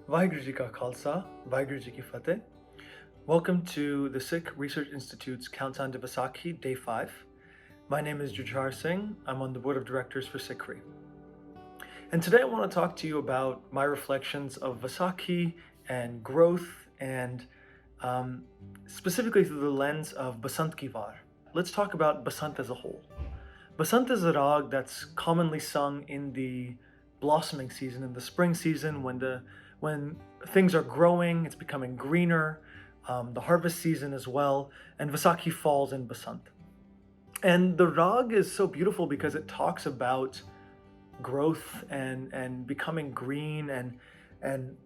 Vaheguru Ji Ka Khalsa, Vaheguru Ji Ki Fateh. Welcome to the Sikh Research Institute's Countdown to Vaisakhi, Day 5. My name is Jujhaar Singh. I'm on the Board of Directors for SikhRI. And today I want to talk to you about my reflections of Vaisakhi and growth, and specifically through the lens of Basant Ki Var. Let's talk about Basant as a whole. Basant is a rag that's commonly sung in the blossoming season, in the spring season, when things are growing, it's becoming greener, the harvest season as well, and Vaisakhi falls in Basant. And the rag is so beautiful because it talks about growth and becoming green, and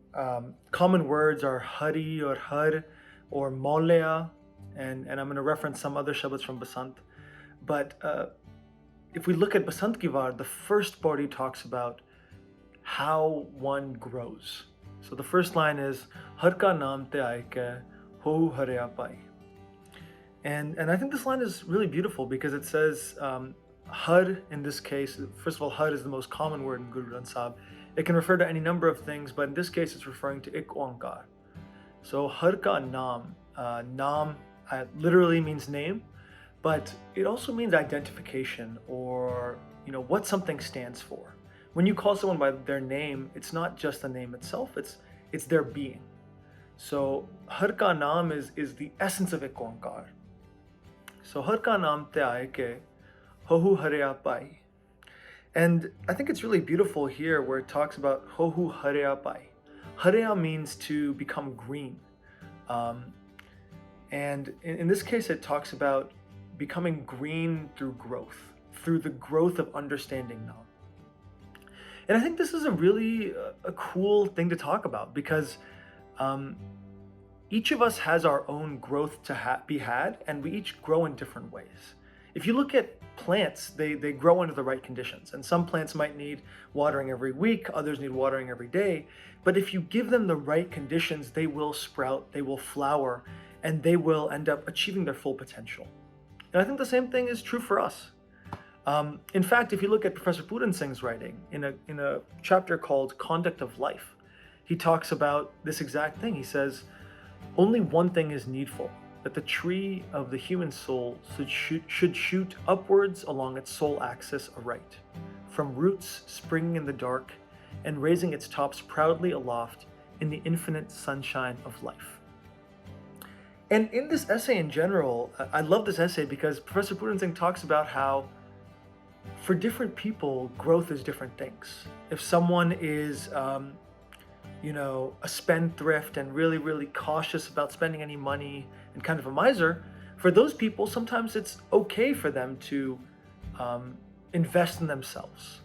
common words are hari or har or molea, and I'm going to reference some other shabads from Basant. But if we look at Basant Ki Var, the first body talks about how one grows. So the first line is Har ka naam te aaye ke ho harya pai. And I think this line is really beautiful because it says Har in this case. First of all, Har is the most common word in Guru Granth Sahib. It can refer to any number of things, but in this case it's referring to Ik Oankar. So Har ka naam, naam literally means name, but it also means identification, or what something stands for. When you call someone by their name, it's not just the name itself, it's their being. So Har ka naam is the essence of Ik Oankar. So Har ka naam te aaye ke hohu harya pai. And I think it's really beautiful here where it talks about hohu harya pai. Harya means to become green. And in this case, it talks about becoming green through growth, through the growth of understanding now. And I think this is a really a cool thing to talk about because each of us has our own growth to be had, and we each grow in different ways. If you look at plants, they grow under the right conditions, and some plants might need watering every week, others need watering every day. But if you give them the right conditions, they will sprout, they will flower, and they will end up achieving their full potential. And I think the same thing is true for us. In fact, if you look at Professor Puran Singh's writing in a chapter called Conduct of Life, he talks about this exact thing. He says, only one thing is needful, that the tree of the human soul should shoot upwards along its soul axis aright, from roots springing in the dark and raising its tops proudly aloft in the infinite sunshine of life. And in this essay in general, I love this essay because Professor Puran Singh talks about how for different people, growth is different things. If someone is, a spendthrift and really, really cautious about spending any money and kind of a miser, for those people, sometimes it's okay for them to invest in themselves,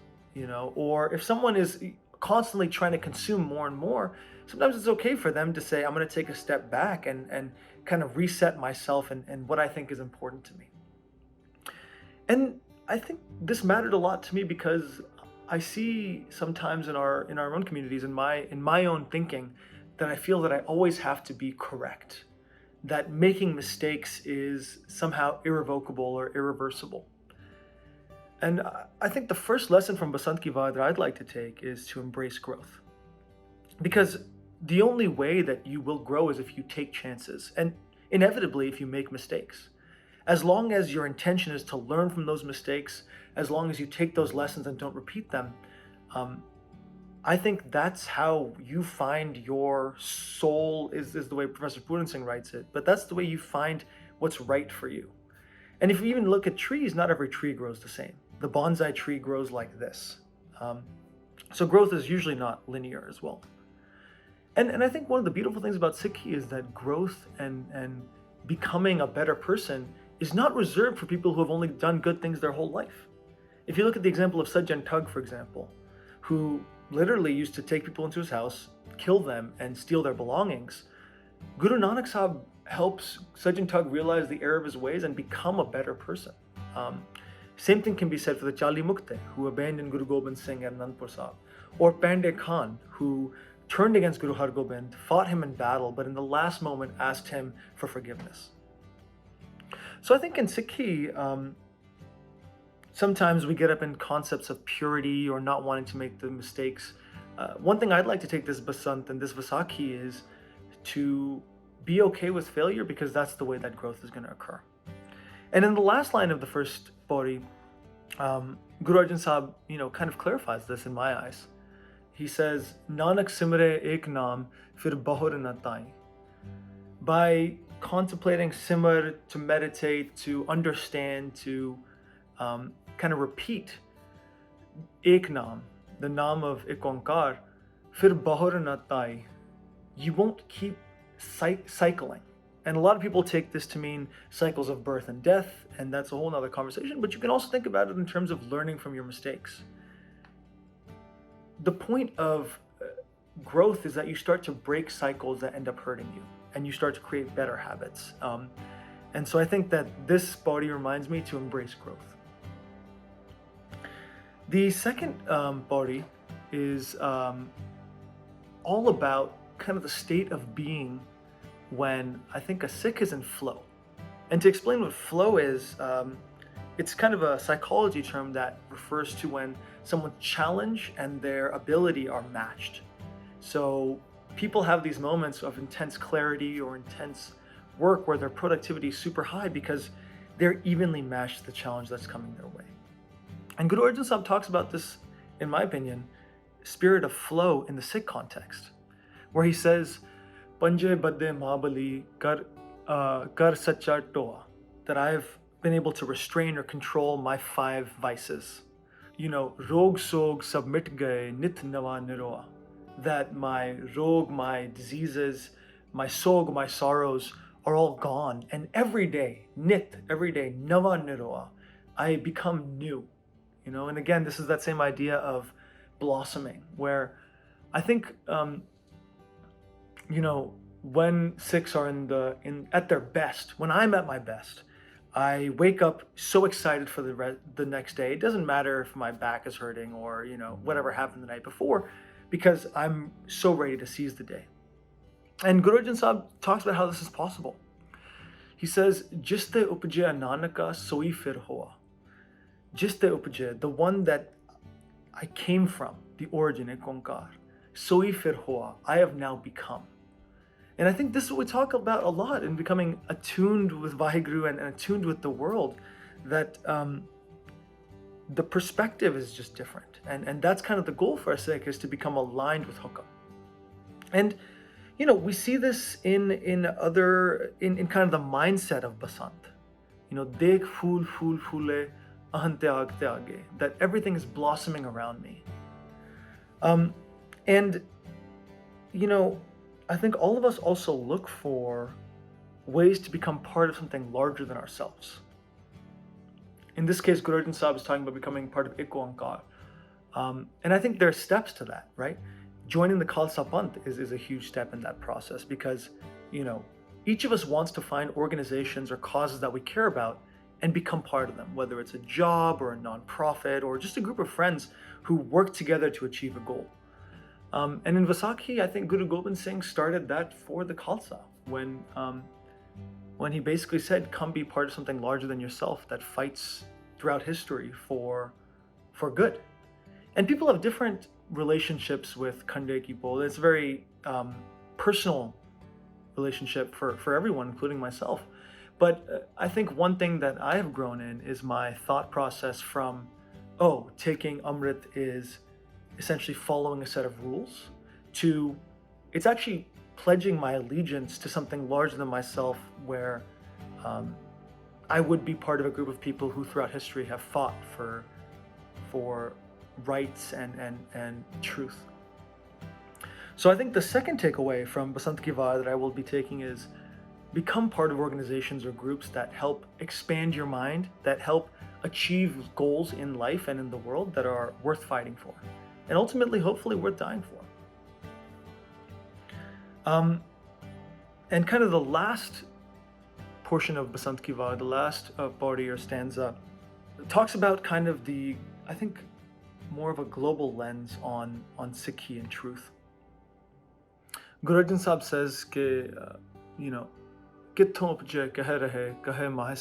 or if someone is constantly trying to consume more and more, sometimes it's okay for them to say, I'm going to take a step back and kind of reset myself and what I think is important to me. And I think this mattered a lot to me because I see sometimes in our own communities, in my own thinking, that I feel that I always have to be correct, that making mistakes is somehow irrevocable or irreversible. And I think the first lesson from Basant Ki Var that I'd like to take is to embrace growth. Because the only way that you will grow is if you take chances, and inevitably if you make mistakes. As long as your intention is to learn from those mistakes, as long as you take those lessons and don't repeat them, I think that's how you find your soul, is the way Professor Puran Singh writes it, but that's the way you find what's right for you. And if you even look at trees, not every tree grows the same. The bonsai tree grows like this. So growth is usually not linear as well. And I think one of the beautiful things about SikhRI is that growth and becoming a better person is not reserved for people who have only done good things their whole life. If you look at the example of Sajjan Tug, for example, who literally used to take people into his house, kill them, and steal their belongings, Guru Nanak Sahib helps Sajjan Tug realize the error of his ways and become a better person. Same thing can be said for the Chali Mukte, who abandoned Guru Gobind Singh at Anandpur Sahib, or Pandey Khan, who turned against Guru Har Gobind, fought him in battle, but in the last moment asked him for forgiveness. So I think in SikhRI, sometimes we get up in concepts of purity or not wanting to make the mistakes one thing I'd like to take this Basant and this Vaisakhi is to be okay with failure, because that's the way that growth is going to occur. And in the last line of the first Pauri, Guru Arjan Sahib, kind of clarifies this in my eyes. He says, Nanak simre ek naam, fir bahur na tai. By contemplating simar, to meditate, to understand, to kind of repeat ek naam, the naam of ek onkar, fir bahur na tai, you won't keep cycling. And a lot of people take this to mean cycles of birth and death, and that's a whole nother conversation, but you can also think about it in terms of learning from your mistakes. The point of growth is that you start to break cycles that end up hurting you, and you start to create better habits. And so I think that this body reminds me to embrace growth. The second body is all about kind of the state of being when I think a Sikh is in flow. And to explain what flow is, it's kind of a psychology term that refers to when someone's challenge and their ability are matched. So people have these moments of intense clarity or intense work where their productivity is super high because they're evenly matched to the challenge that's coming their way. And Guru Arjan Sahib talks about this, in my opinion, spirit of flow in the Sikh context, where he says, Panje badde mahabali kar sacha toa, that I've been able to restrain or control my 5 vices. Rog sog sab mit gaye, nit nawa niroa, that my rog, my diseases, my sog, my sorrows are all gone. And every day, nawa niroa, I become new. And again, this is that same idea of blossoming, where I think, when Sikhs are at their best, when I'm at my best, I wake up so excited for the next day. It doesn't matter if my back is hurting or whatever happened the night before, because I'm so ready to seize the day. And Guru Arjan Sahib talks about how this is possible. He says, "Jiste upje nanaka soi fir hoa." Jiste upje, the one that I came from, the origin, ek onkar. Soi fir hoa, I have now become. And I think this is what we talk about a lot in becoming attuned with Vaheguru and attuned with the world, that the perspective is just different. And that's kind of the goal for a Sikh, is to become aligned with Hukam. And, we see this in kind of the mindset of Basant. Dekh phool phool phule, ahante aagte aage, that everything is blossoming around me. And, I think all of us also look for ways to become part of something larger than ourselves. In this case, Guru Arjan Sahib is talking about becoming part of Ek Onkar. And I think there are steps to that, right? Joining the Khalsa Panth is a huge step in that process, because, each of us wants to find organizations or causes that we care about and become part of them, whether it's a job or a nonprofit or just a group of friends who work together to achieve a goal. And in Vaisakhi, I think Guru Gobind Singh started that for the Khalsa when he basically said, come be part of something larger than yourself that fights throughout history for good. And people have different relationships with Khande Ki Pol. It's a very personal relationship for everyone, including myself. But I think one thing that I have grown in is my thought process from, taking Amrit is essentially following a set of rules, to it's actually pledging my allegiance to something larger than myself, where I would be part of a group of people who throughout history have fought for rights and truth. So I think the second takeaway from Basant Ki Var that I will be taking is, become part of organizations or groups that help expand your mind, that help achieve goals in life and in the world that are worth fighting for, and ultimately, hopefully, worth dying for. And kind of the last portion of Basant Ki Var, the last body or stanza, talks about kind of I think, more of a global lens on Sikhi and truth. Guru Arjan Sahib says, "Kitthon upje kahe rahe, kahe mahe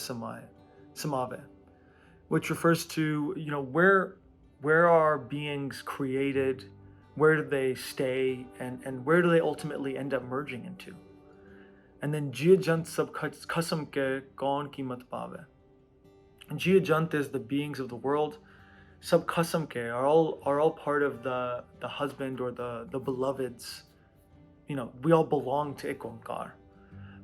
samave," which refers to, where are beings created, where do they stay, and where do they ultimately end up merging into? And then Jia Jant sab khasam ke kaun कीमत पावे. And Jia Jant is the beings of the world. Sab khasam ke are all part of the husband or the beloveds. We all belong to ek onkar.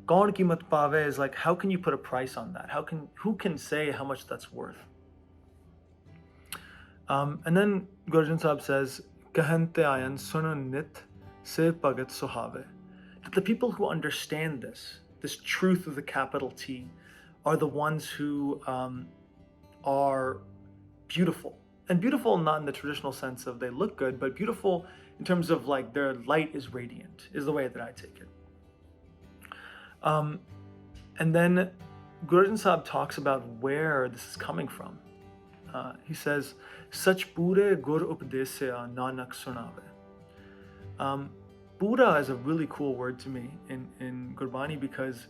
Kaun कीमत पावे is like, how can you put a price on that? Who can say how much that's worth? And then Guru Arjan Sahib says, Kahante ayan sunan nit se pagat suhave. That the people who understand this truth of the capital T, are the ones who are beautiful. And beautiful not in the traditional sense of they look good, but beautiful in terms of like their light is radiant, is the way that I take it. And then Guru Arjan Sahib talks about where this is coming from. He says, Sach pure gur updesya nanak sunave. Buddha is a really cool word to me in Gurbani because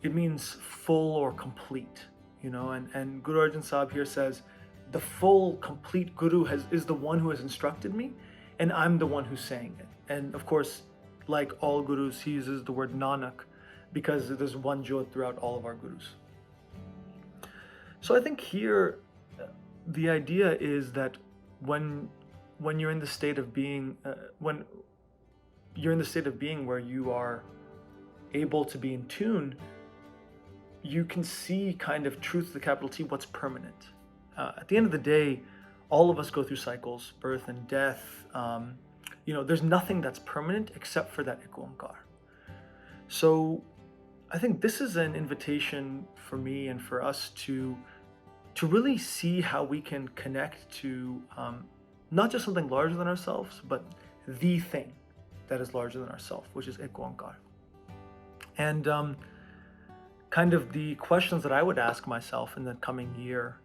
it means full or complete, and Guru Arjan Sahib here says, the full, complete Guru is the one who has instructed me, and I'm the one who's saying it. And of course, like all Gurus, he uses the word Nanak because there's one Jyot throughout all of our Gurus. So I think here, the idea is that when you're in the state of being, when you're in the state of being where you are able to be in tune, you can see kind of truth to the capital T, what's permanent. At the end of the day, all of us go through cycles, birth and death. There's nothing that's permanent except for that Ek Onkar. So I think this is an invitation for me and for us to really see how we can connect to not just something larger than ourselves, but the thing that is larger than ourselves, which is Ek Onkar. And kind of the questions that I would ask myself in the coming year,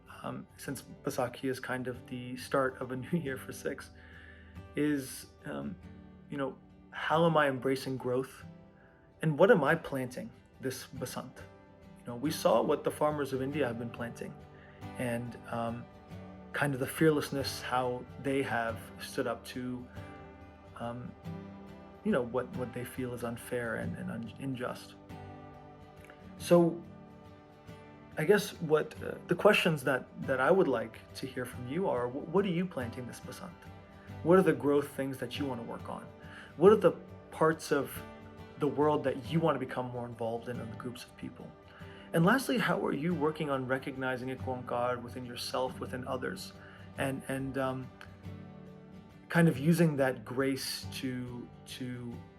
since Vaisakhi is kind of the start of a new year for Sikhs, is, how am I embracing growth? And what am I planting this Basant? We saw what the farmers of India have been planting, and kind of the fearlessness, how they have stood up to what they feel is unfair and unjust. So I guess what the questions that I would like to hear from you are, what are you planting this Basant? What are the growth things that you want to work on? What are the parts of the world that you want to become more involved in the groups of people? And lastly, how are you working on recognizing Ek Onkar within yourself, within others, and kind of using that grace to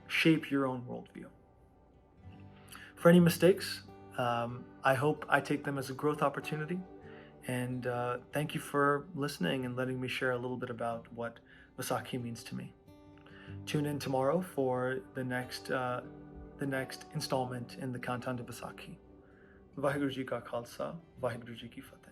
shape your own worldview? For any mistakes, I hope I take them as a growth opportunity. And thank you for listening and letting me share a little bit about what Vaisakhi means to me. Tune in tomorrow for the next installment in the Kantan to Vaisakhi. Vaheguru Ji Ka Khalsa, Vaheguru Ji Ki Fateh.